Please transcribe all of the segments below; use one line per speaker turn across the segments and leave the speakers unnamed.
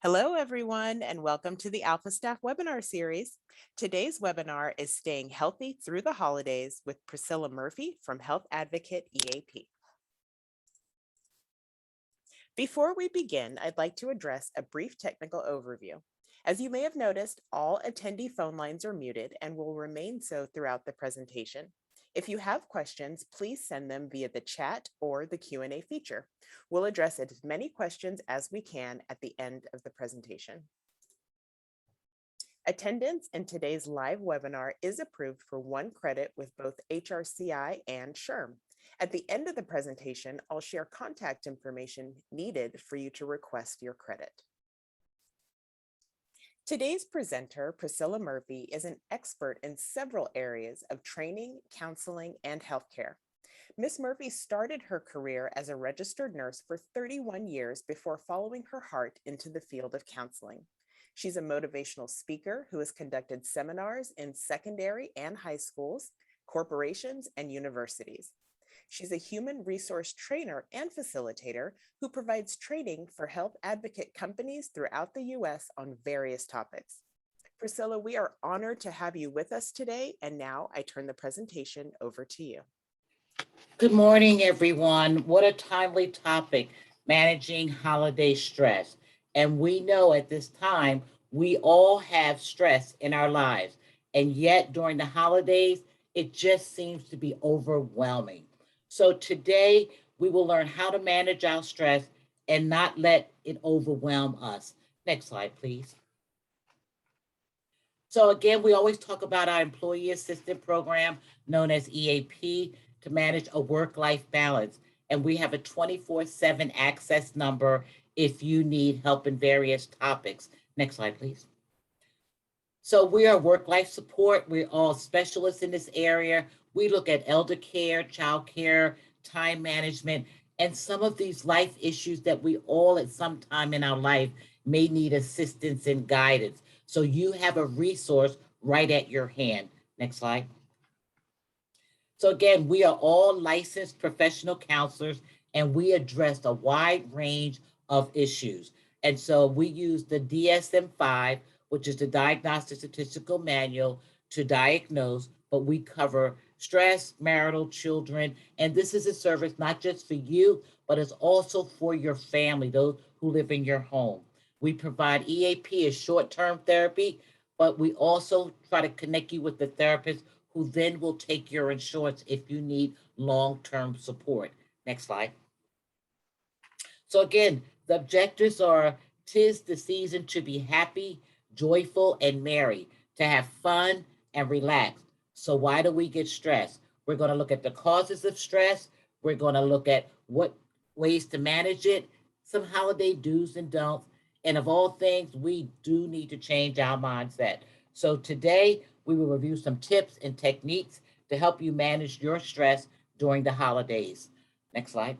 Hello, everyone, and welcome to the Alpha Staff webinar series. Today's webinar is Staying Healthy Through the Holidays with Priscilla Murphy from Health Advocate EAP. Before we begin, I'd like to address a brief technical overview. As you may have noticed, all attendee phone lines are muted and will remain so throughout the presentation. If you have questions, please send them via the chat or the Q&A feature. We'll address as many questions as we can at the end of the presentation. Attendance in today's live webinar is approved for 1 credit with both HRCI and SHRM. At the end of the presentation, I'll share contact information needed for you to request your credit. Today's presenter, Priscilla Murphy, is an expert in several areas of training, counseling, and healthcare. Ms. Murphy started her career as a registered nurse for 31 years before following her heart into the field of counseling. She's a motivational speaker who has conducted seminars in secondary and high schools, corporations, and universities. She's a human resource trainer and facilitator who provides training for health advocate companies throughout the US on various topics. Priscilla, we are honored to have you with us today, and now I turn the presentation over to you.
Good morning, everyone. What a timely topic, managing holiday stress. And we know at this time, we all have stress in our lives. And yet during the holidays, it just seems to be overwhelming. So today, we will learn how to manage our stress and not let it overwhelm us. Next slide, please. So again, we always talk about our employee assistance program known as EAP to manage a work-life balance. And we have a 24/7 access number if you need help in various topics. Next slide, please. So we are work-life support. We're all specialists in this area. We look at elder care, child care, time management, and some of these life issues that we all at some time in our life may need assistance and guidance. So you have a resource right at your hand. Next slide. So again, we are all licensed professional counselors and we address a wide range of issues. And so we use the DSM-5, which is the Diagnostic Statistical Manual to diagnose, but we cover stress, marital, children, and this is a service not just for you, but it's also for your family, those who live in your home. We provide EAP as short-term therapy, but we also try to connect you with the therapist who then will take your insurance if you need long-term support. Next slide. So again, the objectives are, 'tis the season to be happy, joyful, and merry, to have fun and relax. So why do we get stressed? We're going to look at the causes of stress. We're going to look at what ways to manage it, some holiday do's and don'ts. And of all things, we do need to change our mindset. So today, we will review some tips and techniques to help you manage your stress during the holidays. Next slide.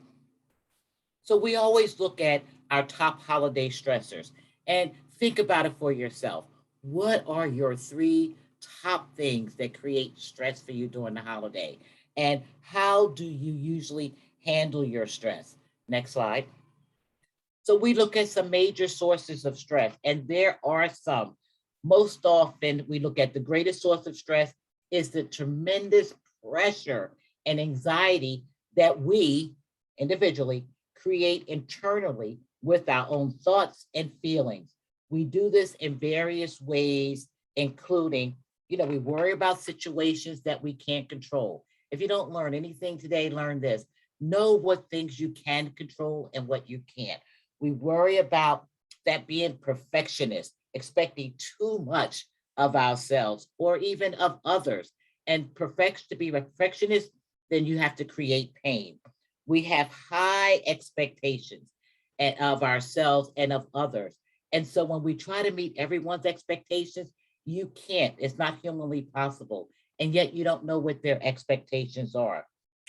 So we always look at our top holiday stressors and think about it for yourself. What are your 3 top things that create stress for you during the holiday? And how do you usually handle your stress? Next slide. So we look at some major sources of stress, and there are some. Most often, we look at the greatest source of stress is the tremendous pressure and anxiety that we individually create internally with our own thoughts and feelings. We do this in various ways, including, we worry about situations that we can't control. If you don't learn anything today, learn this. Know what things you can control and what you can't. We worry about that being perfectionist, expecting too much of ourselves or even of others. And to be perfectionist, then you have to create pain. We have high expectations of ourselves and of others. And so when we try to meet everyone's expectations, you can't. It's not humanly possible. And yet you don't know what their expectations are.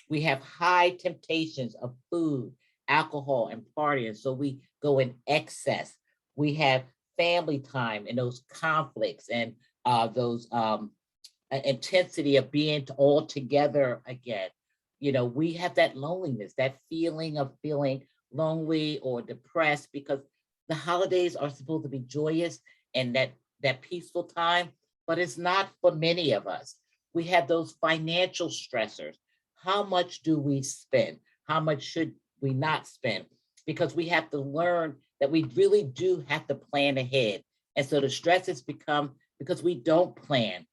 We have high temptations of food, alcohol, and partying. So we go in excess. We have family time and those conflicts and those intensity of being all together again. We have that loneliness, that feeling of feeling lonely or depressed because The holidays are supposed to be joyous and that peaceful time, but it's not for many of us. We have those financial stressors. How much do we spend? How much should we not spend? Because we have to learn that we really do have to plan ahead. And so the stress has become because we don't plan.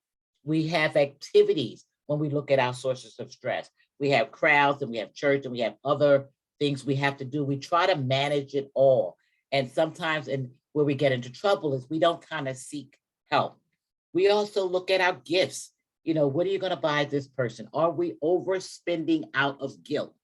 We have activities when we look at our sources of stress. We have crowds and we have church and we have other things we have to do. We try to manage it all. And sometimes, and where we get into trouble is we don't kind of seek help. We also look at our gifts. You know, what are you going to buy this person? Are we overspending out of guilt?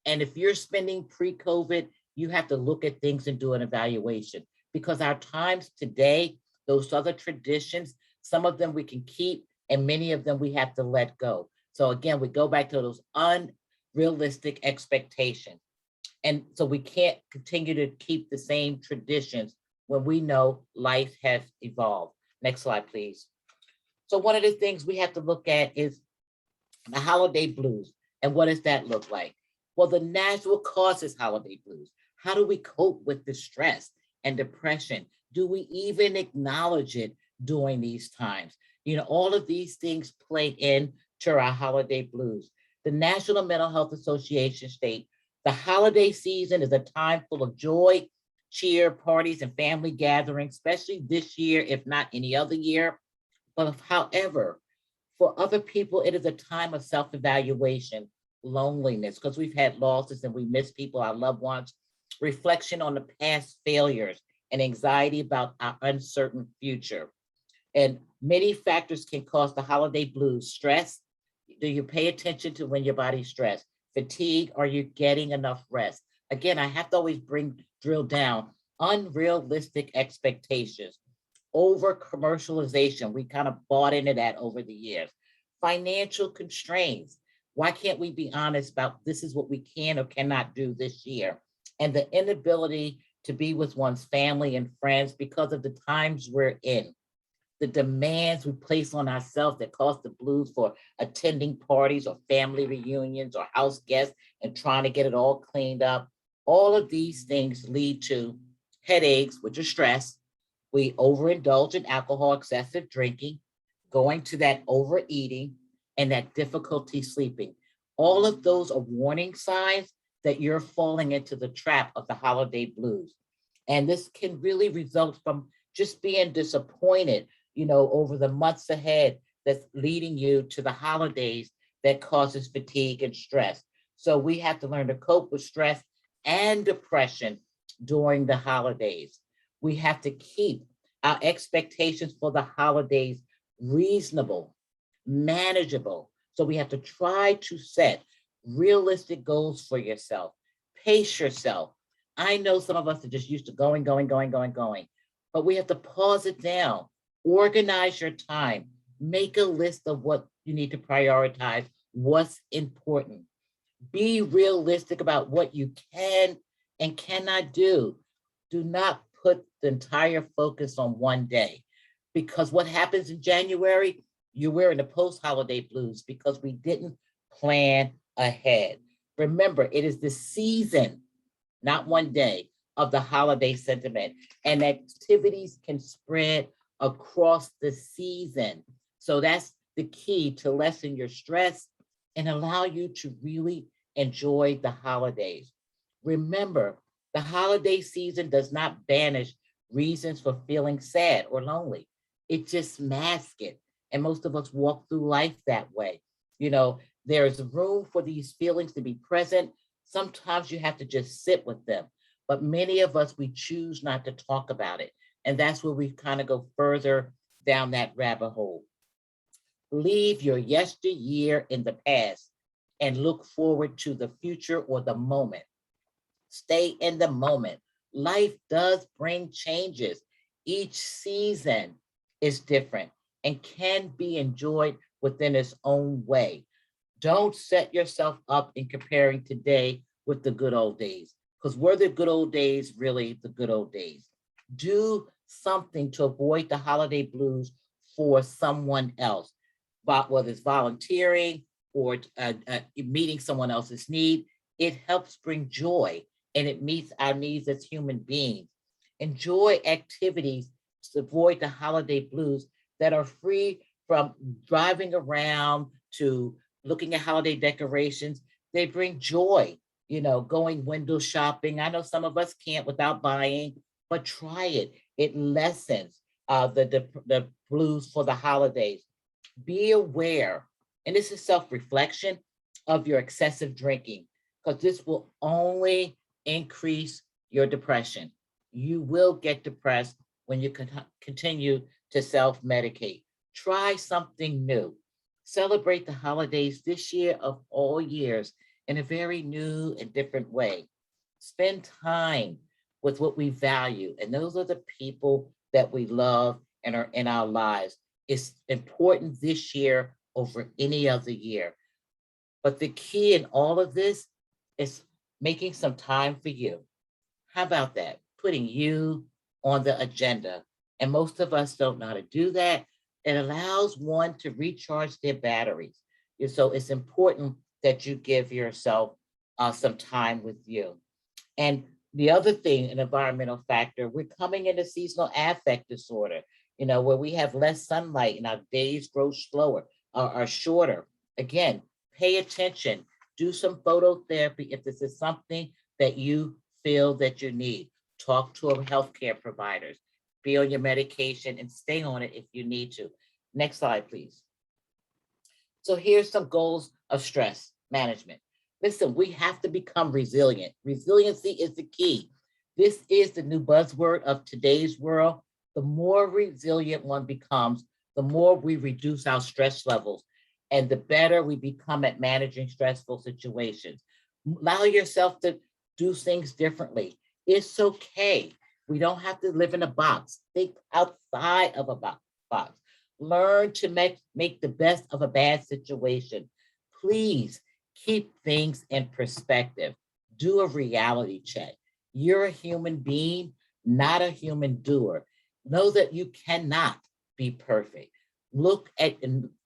And if you're spending pre-COVID, you have to look at things and do an evaluation, because our times today, those other traditions, some of them we can keep and many of them we have to let go. So again, we go back to those unrealistic expectations. And so we can't continue to keep the same traditions when we know life has evolved. Next slide, please. So one of the things we have to look at is the holiday blues. And what does that look like? Well, the natural causes holiday blues. How do we cope with the stress and depression? Do we even acknowledge it during these times? You know, all of these things play into our holiday blues. The National Mental Health Association state the holiday season is a time full of joy, cheer, parties, and family gatherings, especially this year, if not any other year. But however, for other people, it is a time of self-evaluation, loneliness, because we've had losses and we miss people, our loved ones, reflection on the past failures, and anxiety about our uncertain future. And many factors can cause the holiday blues. Stress. Do you pay attention to when your body's stressed? Fatigue. Are you getting enough rest? Again, I have to always drill down unrealistic expectations, over commercialization. We kind of bought into that over the years. Financial constraints. Why can't we be honest about this is what we can or cannot do this year? And the inability to be with one's family and friends because of the times we're in. The demands we place on ourselves that cause the blues for attending parties or family reunions or house guests and trying to get it all cleaned up. All of these things lead to headaches, which are stress. We overindulge in alcohol, excessive drinking, going to that overeating, and that difficulty sleeping. All of those are warning signs that you're falling into the trap of the holiday blues. And this can really result from just being disappointed, you know, over the months ahead that's leading you to the holidays that causes fatigue and stress. So we have to learn to cope with stress and depression during the holidays. We have to keep our expectations for the holidays reasonable, manageable. So we have to try to set realistic goals for yourself. Pace yourself. I know some of us are just used to going, but we have to pause it down. Organize your time. Make a list of what you need to prioritize, what's important. Be realistic about what you can and cannot do. Do not put the entire focus on one day, because what happens in January, you're wearing the post-holiday blues because we didn't plan ahead. Remember, it is the season, not one day, of the holiday sentiment, and activities can spread across the season. So that's the key to lessen your stress and allow you to really enjoy the holidays. Remember, the holiday season does not banish reasons for feeling sad or lonely. It just masks it. And most of us walk through life that way. You know, there's room for these feelings to be present. Sometimes you have to just sit with them. But many of us, we choose not to talk about it. And that's where we kind of go further down that rabbit hole. Leave your yesteryear in the past and look forward to the future or the moment. Stay in the moment. Life does bring changes. Each season is different and can be enjoyed within its own way. Don't set yourself up in comparing today with the good old days, because were the good old days really the good old days? Do something to avoid the holiday blues for someone else, but whether it's volunteering or meeting someone else's need. It helps bring joy and it meets our needs as human beings. Enjoy activities to avoid the holiday blues that are free from driving around to looking at holiday decorations. They bring joy, going window shopping. I know some of us can't without buying, but try it. It lessens the blues for the holidays. Be aware, and this is self-reflection of your excessive drinking, because this will only increase your depression. You will get depressed when you continue to self-medicate. Try something new. Celebrate the holidays this year of all years in a very new and different way. Spend time with what we value, and those are the people that we love and are in our lives. It's important this year over any other year. But the key in all of this is making some time for you. How about that? Putting you on the agenda. And most of us don't know how to do that. It allows one to recharge their batteries. And so it's important that you give yourself some time with you. And the other thing, an environmental factor, we're coming into seasonal affect disorder, where we have less sunlight and our days grow slower, are shorter. Again, pay attention, do some phototherapy if this is something that you feel that you need. Talk to a healthcare providers, be on your medication and stay on it if you need to. Next slide, please. So here's some goals of stress management. Listen, we have to become resilient. Resiliency is the key. This is the new buzzword of today's world. The more resilient one becomes, the more we reduce our stress levels and the better we become at managing stressful situations. Allow yourself to do things differently. It's okay. We don't have to live in a box. Think outside of a box. Learn to make the best of a bad situation. Please keep things in perspective. Do a reality check. You're a human being, not a human doer. Know that you cannot be perfect. Look at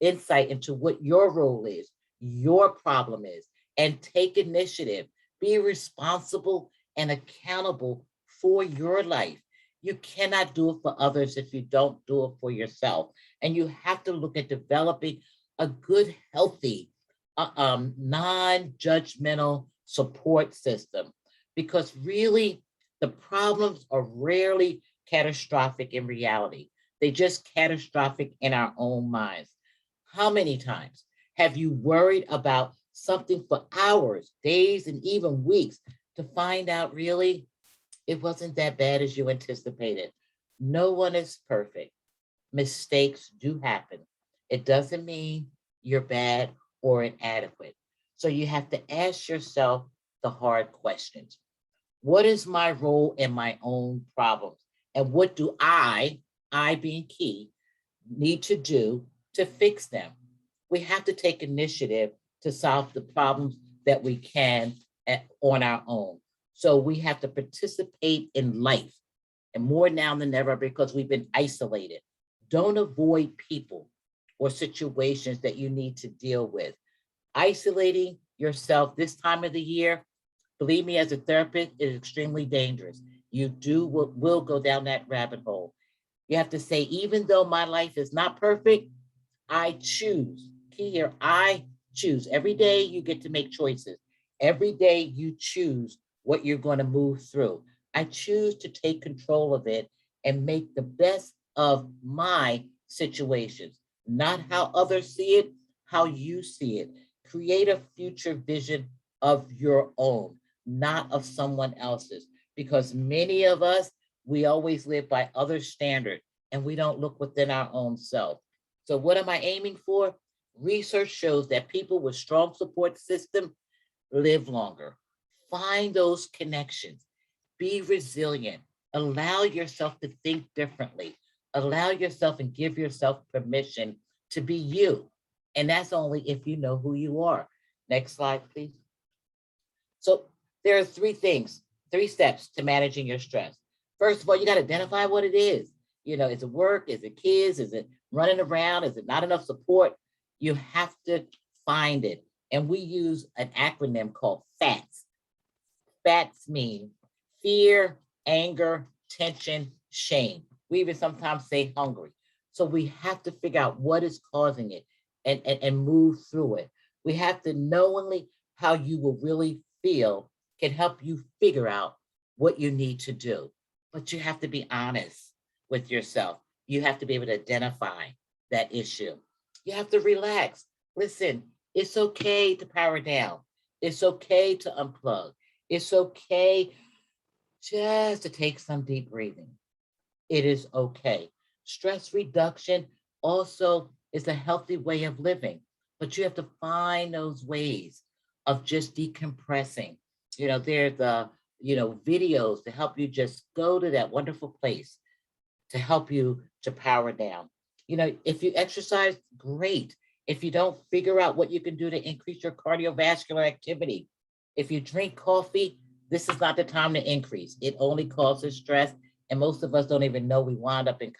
insight into what your role is, your problem is, and take initiative. Be responsible and accountable for your life. You cannot do it for others if you don't do it for yourself. And you have to look at developing a good, healthy, non-judgmental support system, because really the problems are rarely catastrophic in reality. They just catastrophic in our own minds. How many times have you worried about something for hours, days, and even weeks to find out really it wasn't that bad as you anticipated? No one is perfect. Mistakes do happen. It doesn't mean you're bad or inadequate. So you have to ask yourself the hard questions. What is my role in my own problems? And what do I being key, need to do to fix them? We have to take initiative to solve the problems that we can on our own. So we have to participate in life, and more now than ever because we've been isolated. Don't avoid people or situations that you need to deal with. Isolating yourself this time of the year, believe me, as a therapist, is extremely dangerous. You will go down that rabbit hole. You have to say, even though my life is not perfect, I choose. Key here, I choose. Every day you get to make choices. Every day you choose what you're going to move through. I choose to take control of it and make the best of my situations, not how others see it, how you see it. Create a future vision of your own, not of someone else's, because many of us, we always live by other standards and we don't look within our own self. So what am I aiming for? Research shows that people with strong support system live longer. Find those connections. Be resilient. Allow yourself to think differently. Allow yourself and give yourself permission to be you. And that's only if you know who you are. Next slide, please. So there are three steps to managing your stress. First of all, you got to identify what it is. Is it work? Is it kids? Is it running around? Is it not enough support? You have to find it. And we use an acronym called FATS. FATS mean fear, anger, tension, shame. We even sometimes say hungry. So we have to figure out what is causing it and move through it. We have to knowingly how you will really feel can help you figure out what you need to do. But you have to be honest with yourself. You have to be able to identify that issue. You have to relax. Listen, it's okay to power down. It's okay to unplug. It's okay just to take some deep breathing. It is okay. Stress reduction also is a healthy way of living, but you have to find those ways of just decompressing. There are videos to help you just go to that wonderful place to help you to power down. If you exercise, great. If you don't, figure out what you can do to increase your cardiovascular activity. If you drink coffee, this is not the time to increase. It only causes stress, and most of us don't even know we wound up in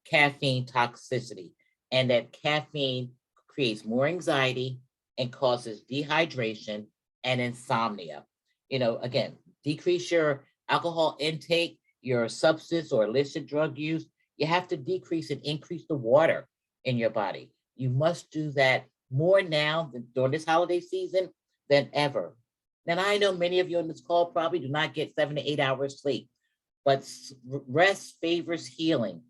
caffeine toxicity, and that caffeine creates more anxiety and causes dehydration and insomnia. Again, decrease your alcohol intake, your substance or illicit drug use. You have to decrease and increase the water in your body. You must do that more now during this holiday season than ever. And I know many of you on this call probably do not get 7 to 8 hours sleep, but rest favors healing.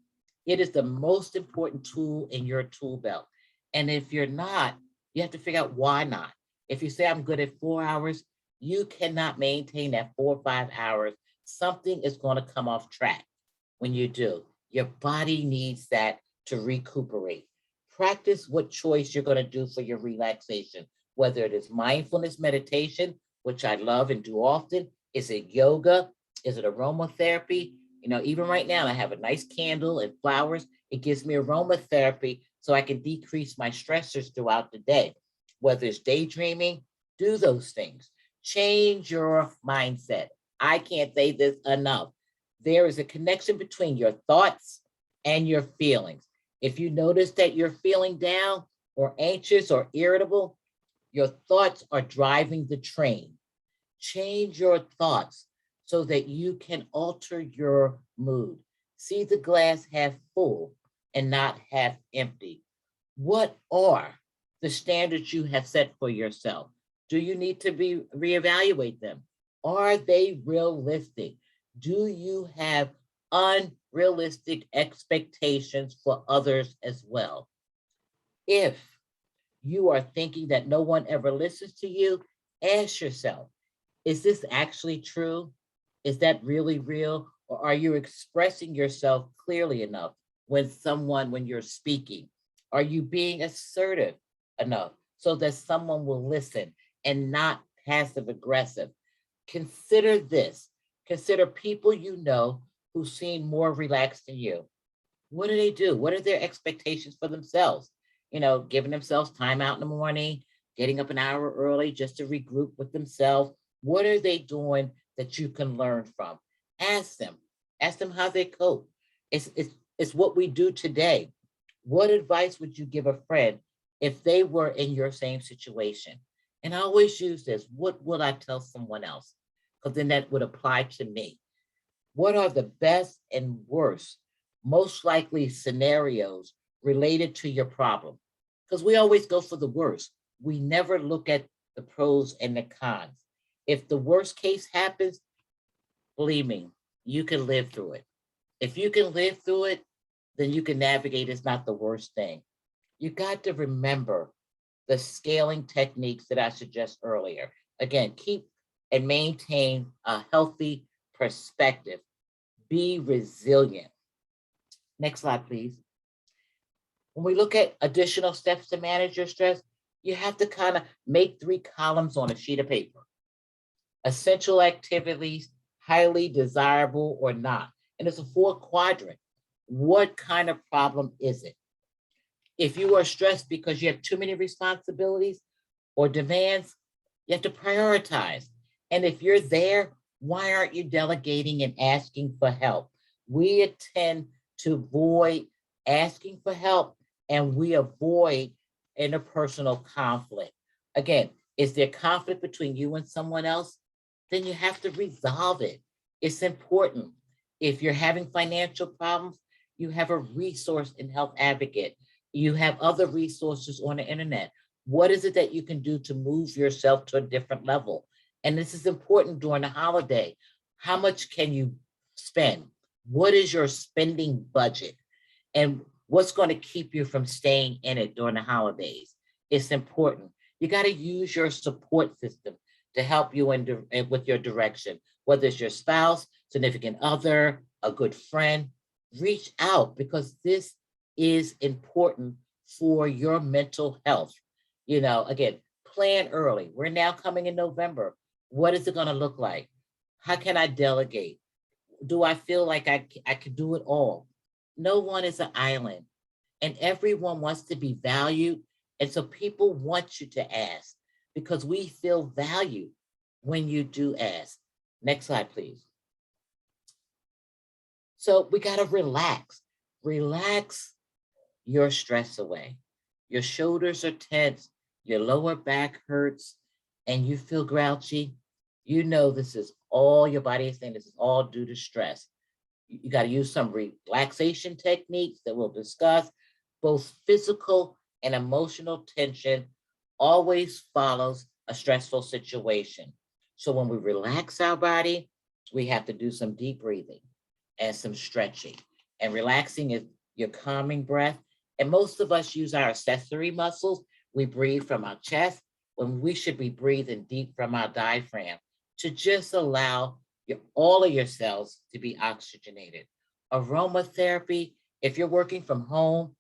It is the most important tool in your tool belt. And if you're not, you have to figure out why not. If you say I'm good at 4 hours, you cannot maintain that 4 or 5 hours. Something is going to come off track when you do. Your body needs that to recuperate. Practice what choice you're going to do for your relaxation, whether it is mindfulness meditation, which I love and do often. Is it yoga? Is it aromatherapy? Even right now, I have a nice candle and flowers. It gives me aromatherapy so I can decrease my stressors throughout the day. Whether it's daydreaming, do those things. Change your mindset. I can't say this enough. There is a connection between your thoughts and your feelings. If you notice that you're feeling down or anxious or irritable, your thoughts are driving the train. Change your thoughts so that you can alter your mood. See the glass half full and not half empty. What are the standards you have set for yourself? Do you need to reevaluate them? Are they realistic? Do you have unrealistic expectations for others as well? If you are thinking that no one ever listens to you, ask yourself, is this actually true? Is that really real? Or are you expressing yourself clearly enough when you're speaking? Are you being assertive enough so that someone will listen and not passive aggressive? Consider this. Consider people you know who seem more relaxed than you. What do they do? What are their expectations for themselves? Giving themselves time out in the morning, getting up an hour early just to regroup with themselves. What are they doing that you can learn from? Ask them how they cope. It's what we do today. What advice would you give a friend if they were in your same situation? And I always use this, what would I tell someone else? Because then that would apply to me. What are the best and worst, most likely scenarios related to your problem? Because we always go for the worst. We never look at the pros and the cons. If the worst case happens, believe me, you can live through it. If you can live through it, then you can navigate. It's not the worst thing. You got to remember the scaling techniques that I suggested earlier. Again, keep and maintain a healthy perspective. Be resilient. Next slide, please. When we look at additional steps to manage your stress, you have to kind of make 3 columns on a sheet of paper. Essential activities, highly desirable or not. And it's a 4 quadrant. What kind of problem is it? If you are stressed because you have too many responsibilities or demands, you have to prioritize. And if you're there, why aren't you delegating and asking for help? We tend to avoid asking for help, and we avoid interpersonal conflict. Again, is there conflict between you and someone else? Then you have to resolve it. It's important. If you're having financial problems, you have a resource in Health Advocate. You have other resources on the internet. What is it that you can do to move yourself to a different level? And this is important during the holiday. How much can you spend? What is your spending budget? And what's going to keep you from staying in it during the holidays? It's important. You got to use your support system to help you with your direction, whether it's your spouse, significant other, a good friend. Reach out because this is important for your mental health. Again, plan early. We're now coming in November. What is it going to look like? How can I delegate? Do I feel like I could do it all? No one is an island, and everyone wants to be valued. And so people want you to ask because we feel valued when you do ask. Next slide, please. So we got to relax. Relax your stress away. Your shoulders are tense, your lower back hurts, and you feel grouchy. You know this is all your body is saying. This is all due to stress. You got to use some relaxation techniques that we'll discuss. Both physical and emotional tension always follows a stressful situation. So when we relax our body, we have to do some deep breathing and some stretching. And relaxing is your calming breath. And most of us use our accessory muscles. We breathe from our chest when we should be breathing deep from our diaphragm to just allow all of your cells to be oxygenated. Aromatherapy, if you're working from home,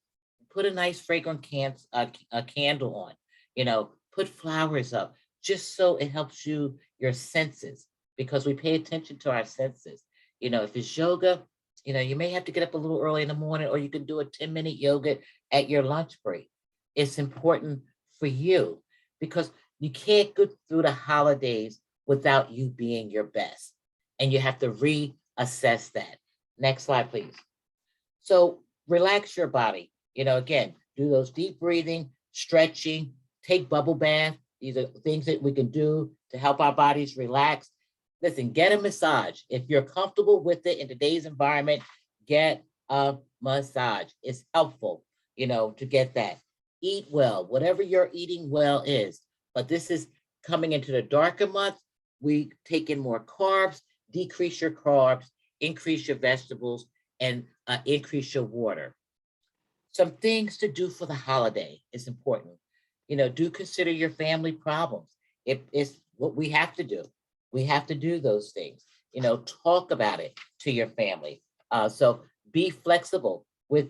put a nice fragrant a candle on, put flowers up, just so it helps your senses, because we pay attention to our senses. If it's yoga, you may have to get up a little early in the morning, or you can do a 10-minute yoga at your lunch break. It's important for you because you can't go through the holidays without you being your best. And you have to reassess that. Next slide, please. So relax your body. Again, do those deep breathing, stretching, take bubble bath. These are things that we can do to help our bodies relax. Listen, get a massage. If you're comfortable with it in today's environment, get a massage. It's helpful, to get that. Eat well, whatever your eating well is. But this is coming into the darker months. We take in more carbs, decrease your carbs, increase your vegetables, and increase your water. Some things to do for the holiday is important. Do consider your family problems. It's what we have to do. We have to do those things. Talk about it to your family. So be flexible with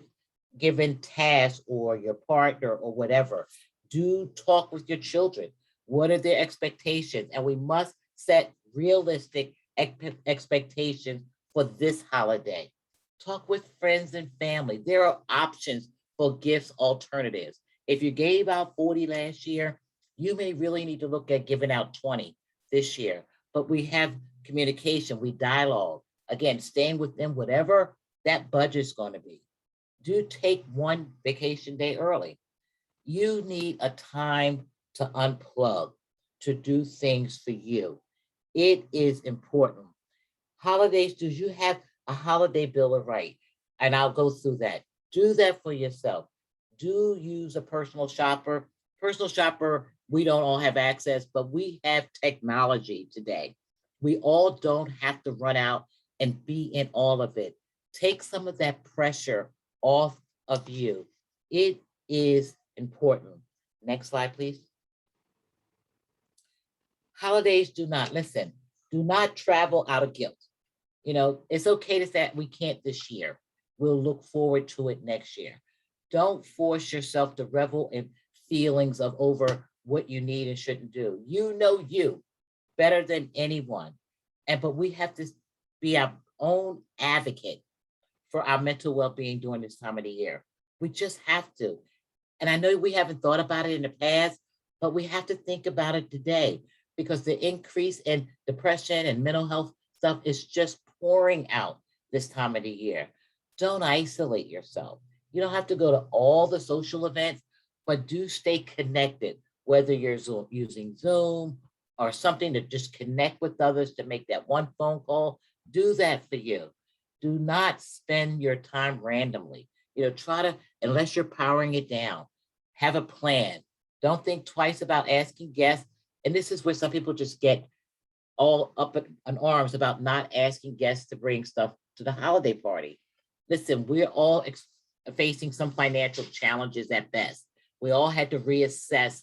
given tasks or your partner or whatever. Do talk with your children. What are their expectations? And we must set realistic expectations for this holiday. Talk with friends and family. There are options for gifts alternatives. If you gave out 40 last year, you may really need to look at giving out 20 this year. But we have communication, we dialogue. Again, staying within whatever that budget's going to be. Do take one vacation day early. You need a time to unplug, to do things for you. It is important. Holidays, do you have a holiday bill of rights? And I'll go through that. Do that for yourself. Do use a personal shopper. Personal shopper, we don't all have access, but we have technology today. We all don't have to run out and be in all of it. Take some of that pressure off of you. It is important. Next slide, please. Holidays do not travel out of guilt. It's okay to say we can't this year. We'll look forward to it next year. Don't force yourself to revel in feelings of over what you need and shouldn't do. You know you better than anyone. But we have to be our own advocate for our mental well-being during this time of the year. We just have to. And I know we haven't thought about it in the past, but we have to think about it today because the increase in depression and mental health stuff is just pouring out this time of the year. Don't isolate yourself. You don't have to go to all the social events, but do stay connected, whether you're using Zoom or something to just connect with others to make that one phone call. Do that for you. Do not spend your time randomly. Try to, unless you're powering it down, have a plan. Don't think twice about asking guests. And this is where some people just get all up in arms about not asking guests to bring stuff to the holiday party. Listen, we're all facing some financial challenges at best. We all had to reassess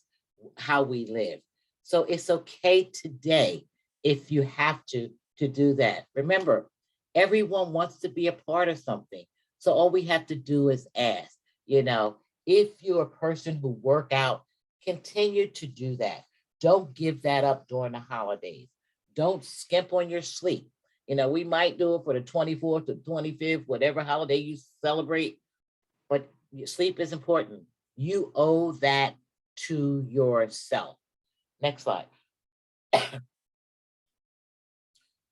how we live. So it's okay today if you have to do that. Remember, everyone wants to be a part of something. So all we have to do is ask. If you're a person who work out, continue to do that. Don't give that up during the holidays. Don't skimp on your sleep. We might do it for the 24th to 25th, whatever holiday you celebrate, but your sleep is important. You owe that to yourself. Next slide.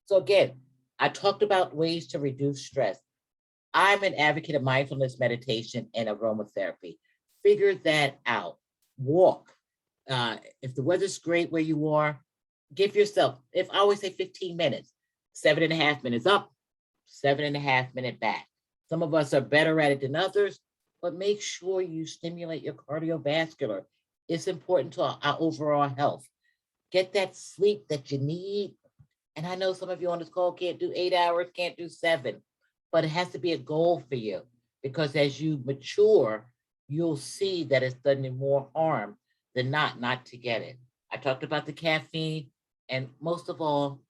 So again, I talked about ways to reduce stress. I'm an advocate of mindfulness meditation and aromatherapy. Figure that out. Walk. If the weather's great where you are, give yourself, if I always say 15 minutes, 7.5 minutes up, 7.5 minutes back. Some of us are better at it than others, but make sure you stimulate your cardiovascular. It's important to our overall health. Get that sleep that you need. And I know some of you on this call can't do 8 hours, can't do 7, but it has to be a goal for you, because as you mature, you'll see that it's done you more harm than not to get it. I talked about the caffeine, and most of all,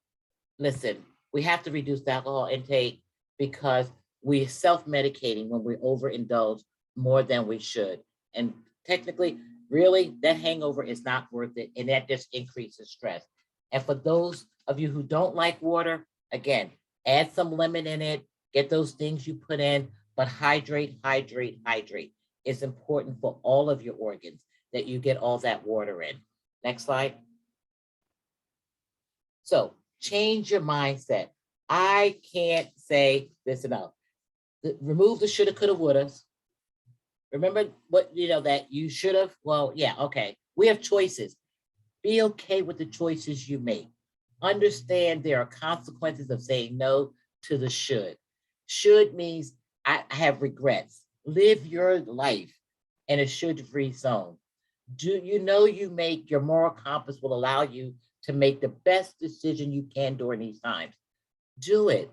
listen, we have to reduce the alcohol intake because we're self-medicating when we overindulge more than we should. And technically, really, that hangover is not worth it, and that just increases stress. And for those of you who don't like water, again, add some lemon in it, get those things you put in, but hydrate, hydrate, hydrate. It's important for all of your organs that you get all that water in. Next slide. So change your mindset. I can't say this enough. Remove the shoulda, coulda, wouldas. Remember what, that you should have, well, yeah, okay. We have choices. Be okay with the choices you make. Understand there are consequences of saying no to the should. Should means I have regrets. Live your life in a should-free zone. Do you know your moral compass will allow you to make the best decision you can during these times? Do it.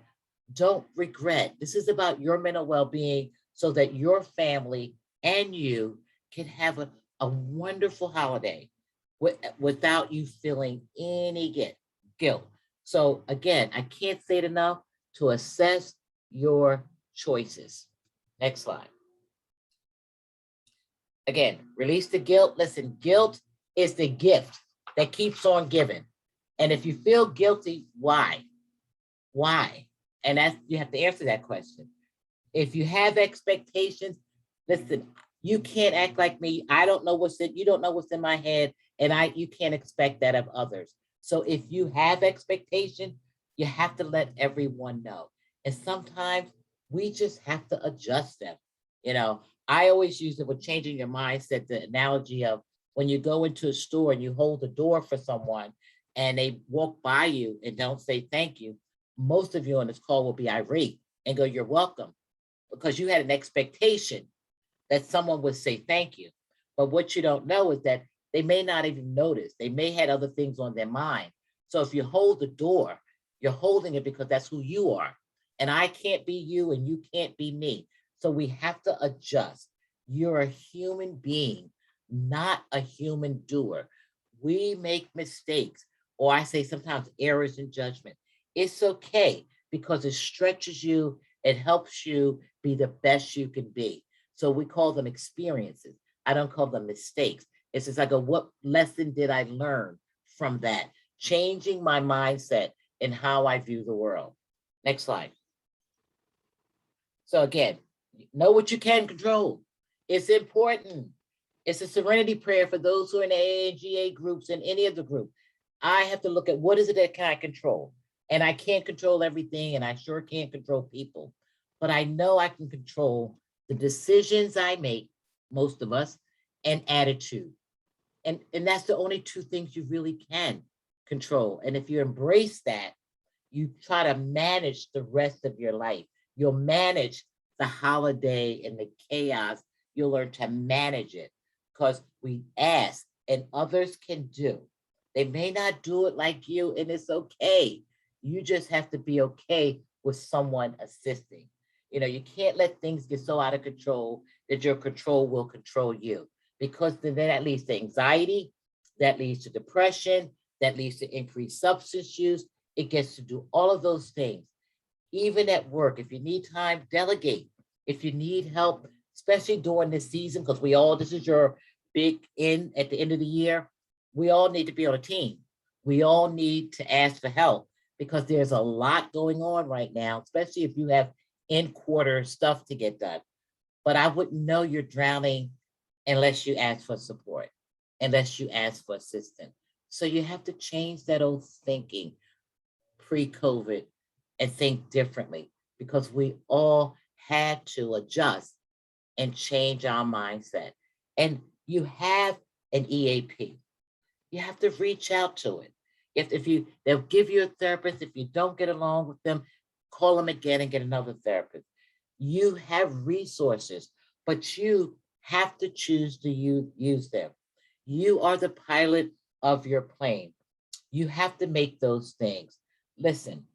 Don't regret. This is about your mental well-being so that your family and you can have a wonderful holiday without you feeling any guilt. So again, I can't say it enough, to assess your choices. Next slide. Again, release the guilt. Listen, guilt is the gift that keeps on giving. And if you feel guilty, why? Why? And you have to answer that question. If you have expectations, listen, you can't act like me. I don't know you don't know what's in my head, and you can't expect that of others. So if you have expectations, you have to let everyone know. And sometimes we just have to adjust them. I always use it with changing your mindset, the analogy of when you go into a store and you hold the door for someone and they walk by you and don't say thank you. Most of you on this call will be irate and go, you're welcome, because you had an expectation that someone would say thank you. But what you don't know is that they may not even notice. They may have other things on their mind. So if you hold the door, you're holding it because that's who you are. And I can't be you and you can't be me. So we have to adjust. You're a human being, not a human doer. We make mistakes, or I say sometimes errors in judgment. It's okay because it stretches you. It helps you be the best you can be. So we call them experiences. I don't call them mistakes. It's just like what lesson did I learn from that? Changing my mindset in how I view the world. Next slide. So again, know what you can control. It's important. It's a serenity prayer for those who are in the AAGA groups and any of the group. I have to look at what is it that can I control? And I can't control everything, and I sure can't control people. But I know I can control the decisions I make, most of us, and attitude. And that's the only two things you really can control. And if you embrace that, you try to manage the rest of your life. You'll manage the holiday and the chaos. You'll learn to manage it because we ask and others can do. They may not do it like you, and it's okay. You just have to be okay with someone assisting. You can't let things get so out of control that your control will control you, because then that leads to anxiety, that leads to depression, that leads to increased substance use. It gets to do all of those things. Even at work, if you need time, delegate. If you need help, especially during this season, because this is your big end at the end of the year, we all need to be on a team. We all need to ask for help because there's a lot going on right now, especially if you have in quarter stuff to get done. But I wouldn't know you're drowning unless you ask for support, unless you ask for assistance. So you have to change that old thinking pre-COVID and think differently, because we all had to adjust and change our mindset. And you have an EAP. You have to reach out to it. If they'll give you a therapist. If you don't get along with them, call them again and get another therapist. You have resources, but you have to choose to use them. You are the pilot of your plane. You have to make those things. Listen,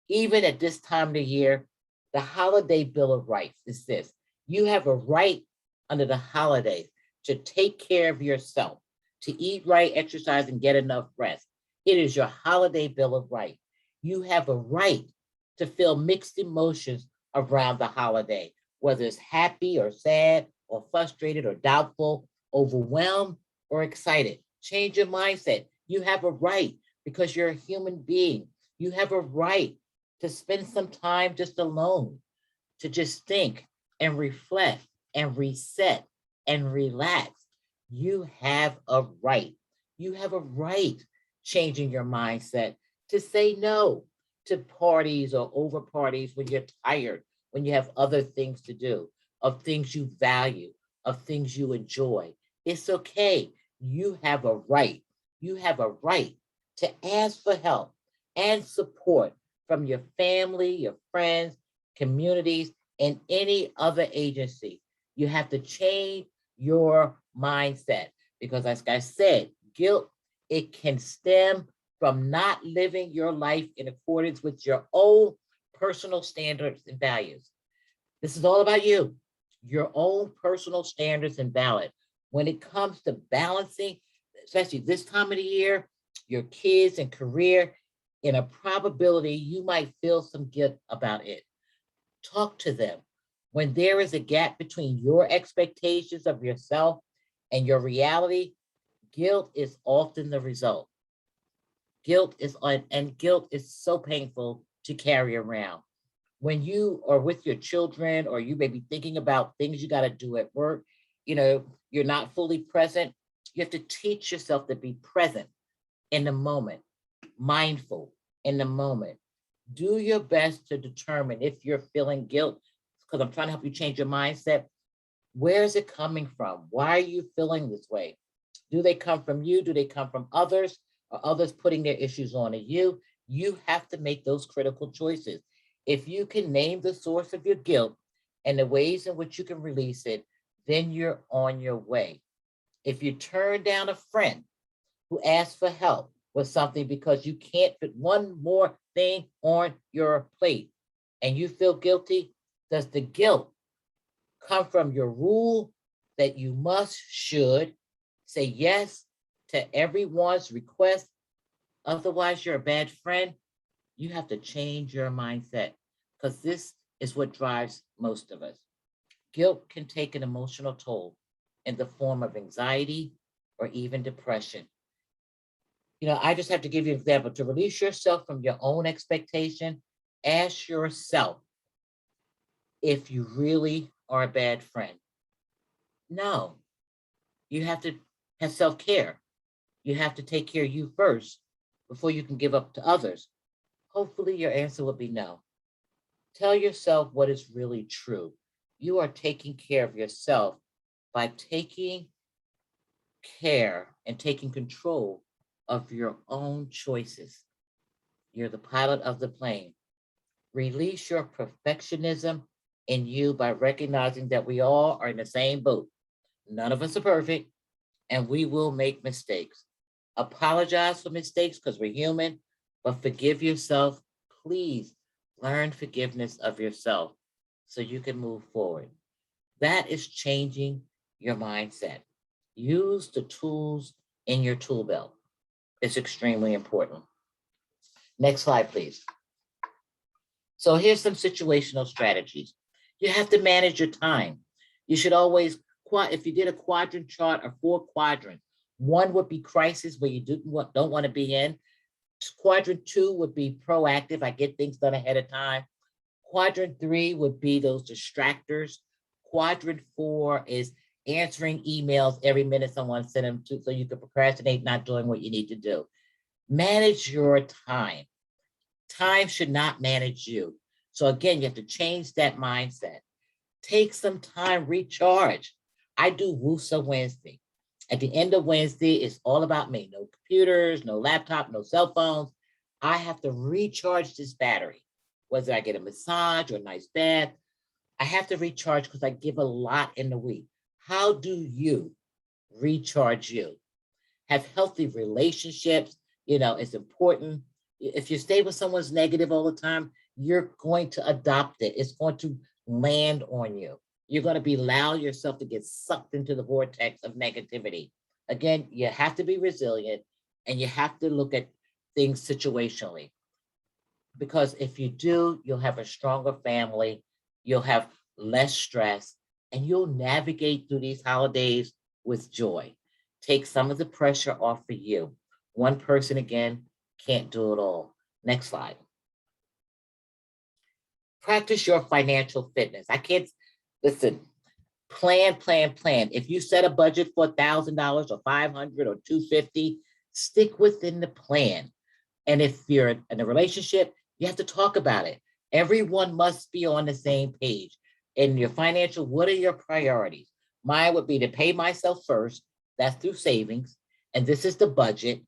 even at this time of the year, the holiday Bill of Rights is this: you have a right under the holidays to take care of yourself, to eat right, exercise, and get enough rest. It is your holiday Bill of Rights. You have a right to feel mixed emotions around the holiday, whether it's happy or sad or frustrated or doubtful, overwhelmed or excited. Change your mindset. You have a right because you're a human being. You have a right to spend some time just alone, to just think and reflect and reset and relax. You have a right. You have a right changing your mindset to say no to parties or over parties when you're tired, when you have other things to do, of things you value, of things you enjoy. It's okay. You have a right. You have a right to ask for help and support from your family, your friends, communities, and any other agency. You have to change your mindset because, as I said, guilt, it can stem from not living your life in accordance with your own personal standards and values. This is all about you, your own personal standards and values. When it comes to balancing, especially this time of the year, your kids and career, in a probability, you might feel some guilt about it. Talk to them. When there is a gap between your expectations of yourself and your reality, guilt is often the result. Guilt is so painful to carry around. When you are with your children, or you may be thinking about things you got to do at work, you're not fully present. You have to teach yourself to be present in the moment, mindful in the moment. Do your best to determine if you're feeling guilt, because I'm trying to help you change your mindset. Where is it coming from? Why are you feeling this way? Do they come from you? Do they come from others? Or others putting their issues on you? You have to make those critical choices. If you can name the source of your guilt and the ways in which you can release it, then you're on your way. If you turn down a friend who asks for help with something because you can't fit one more thing on your plate and you feel guilty, does the guilt come from your rule that you should say yes to everyone's request? Otherwise, you're a bad friend. You have to change your mindset, because this is what drives most of us. Guilt can take an emotional toll in the form of anxiety or even depression. I just have to give you an example. To release yourself from your own expectation, ask yourself if you really are a bad friend. No, you have to have self-care. You have to take care of you first before you can give up to others. Hopefully your answer will be no. Tell yourself what is really true. You are taking care of yourself by taking care and taking control of your own choices. You're the pilot of the plane. Release your perfectionism in you by recognizing that we all are in the same boat. None of us are perfect, and we will make mistakes. Apologize for mistakes because we're human, but forgive yourself. Please learn forgiveness of yourself so you can move forward. That is changing your mindset. Use the tools in your tool belt. It's extremely important. Next slide, please. So here's some situational strategies. You have to manage your time. You should always, if you did a quadrant chart or 4 quadrants, one would be crisis where you don't want to be in. Quadrant 2 would be proactive. I get things done ahead of time. Quadrant 3 would be those distractors. Quadrant 4 is answering emails every minute someone sent them to, so you can procrastinate not doing what you need to do. Manage your time. Time should not manage you. So again, you have to change that mindset. Take some time, recharge. I do Wusa Wednesday. At the end of Wednesday, it's all about me. No computers, no laptop, no cell phones. I have to recharge this battery. Whether I get a massage or a nice bath, I have to recharge because I give a lot in the week. How do you recharge you? Have healthy relationships. It's important. If you stay with someone's negative all the time, you're going to adopt it. It's going to land on you. You're going to allow yourself to get sucked into the vortex of negativity. Again, you have to be resilient and you have to look at things situationally. Because if you do, you'll have a stronger family, you'll have less stress, and you'll navigate through these holidays with joy. Take some of the pressure off for you. One person, again, can't do it all. Next slide. Practice your financial fitness. Listen, plan. If you set a budget for $1,000 or $500 or $250, stick within the plan. And if you're in a relationship, you have to talk about it. Everyone must be on the same page. In your financial, what are your priorities? Mine would be to pay myself first. That's through savings. And this is the budget.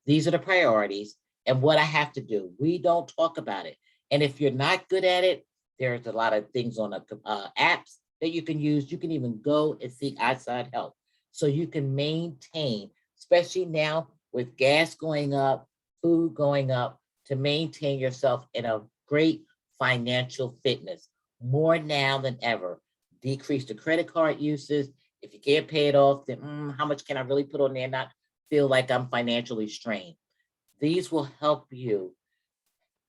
These are the priorities and what I have to do. We don't talk about it. And if you're not good at it, there's a lot of things on the apps that you can use. You can even go and seek outside help. So you can maintain, especially now with gas going up, food going up, to maintain yourself in a great financial fitness. More now than ever. Decrease the credit card uses. If you can't pay it off, then how much can I really put on there and not feel like I'm financially strained? These will help you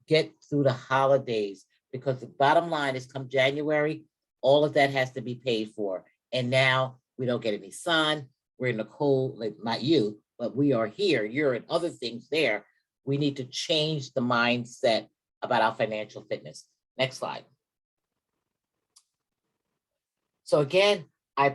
get through the holidays, because the bottom line is come January, all of that has to be paid for. And now we don't get any sun. We're in the cold, like not you, but we are here. You're in other things there. We need to change the mindset about our financial fitness. Next slide. So again, I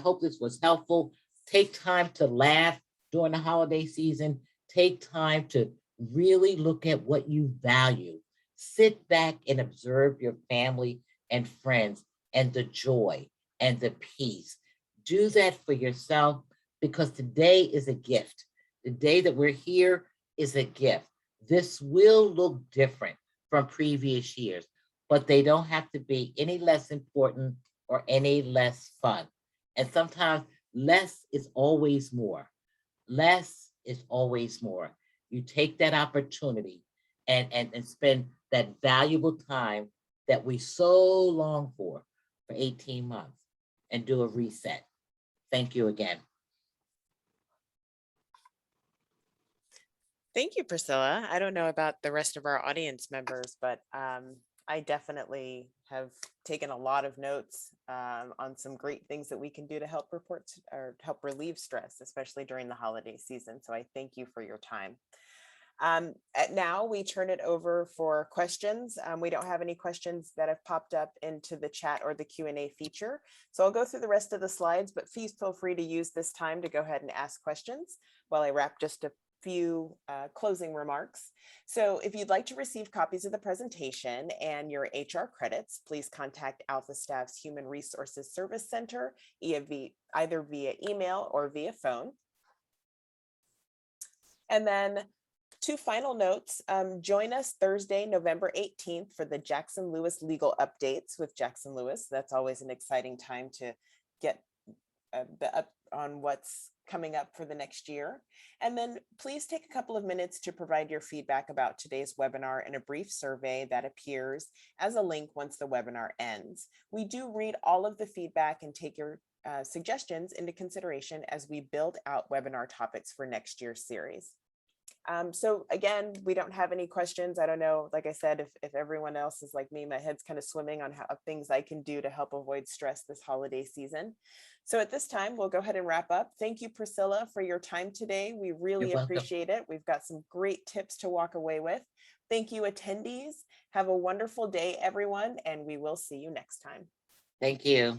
hope this was helpful. Take time to laugh during the holiday season. Take time to really look at what you value. Sit back and observe your family and friends and the joy and the peace. Do that for yourself, because today is a gift. The day that we're here is a gift. This will look different from previous years, but they don't have to be any less important or any less fun. And sometimes less is always more. Less is always more. You take that opportunity and spend that valuable time that we so long for 18 months and do a reset. Thank you again.
Thank you, Priscilla. I don't know about the rest of our audience members, but I definitely have taken a lot of notes on some great things that we can do to help help relieve stress, especially during the holiday season. So I thank you for your time. Now we turn it over for questions. We don't have any questions that have popped up into the chat or the Q&A feature. So I'll go through the rest of the slides, but please feel free to use this time to go ahead and ask questions while I wrap just a few closing remarks. So if you'd like to receive copies of the presentation and your HR credits, please contact Alpha Staff's Human Resources Service Center, either via email or via phone. And then Two final notes. Join us Thursday, November 18th for the Jackson Lewis legal updates with Jackson Lewis. That's always an exciting time to get the up on what's coming up for the next year. And then please take a couple of minutes to provide your feedback about today's webinar in a brief survey that appears as a link once the webinar ends. We do read all of the feedback and take your suggestions into consideration as we build out webinar topics for next year's series. So again, we don't have any questions. I don't know, like I said, if everyone else is like me, my head's kind of swimming on how things I can do to help avoid stress this holiday season. So at this time, we'll go ahead and wrap up. Thank you, Priscilla, for your time today. We really
You're welcome.
appreciate it. We've got some great tips to walk away with. Thank you, attendees. Have a wonderful day, everyone, and we will see you next time.
Thank you.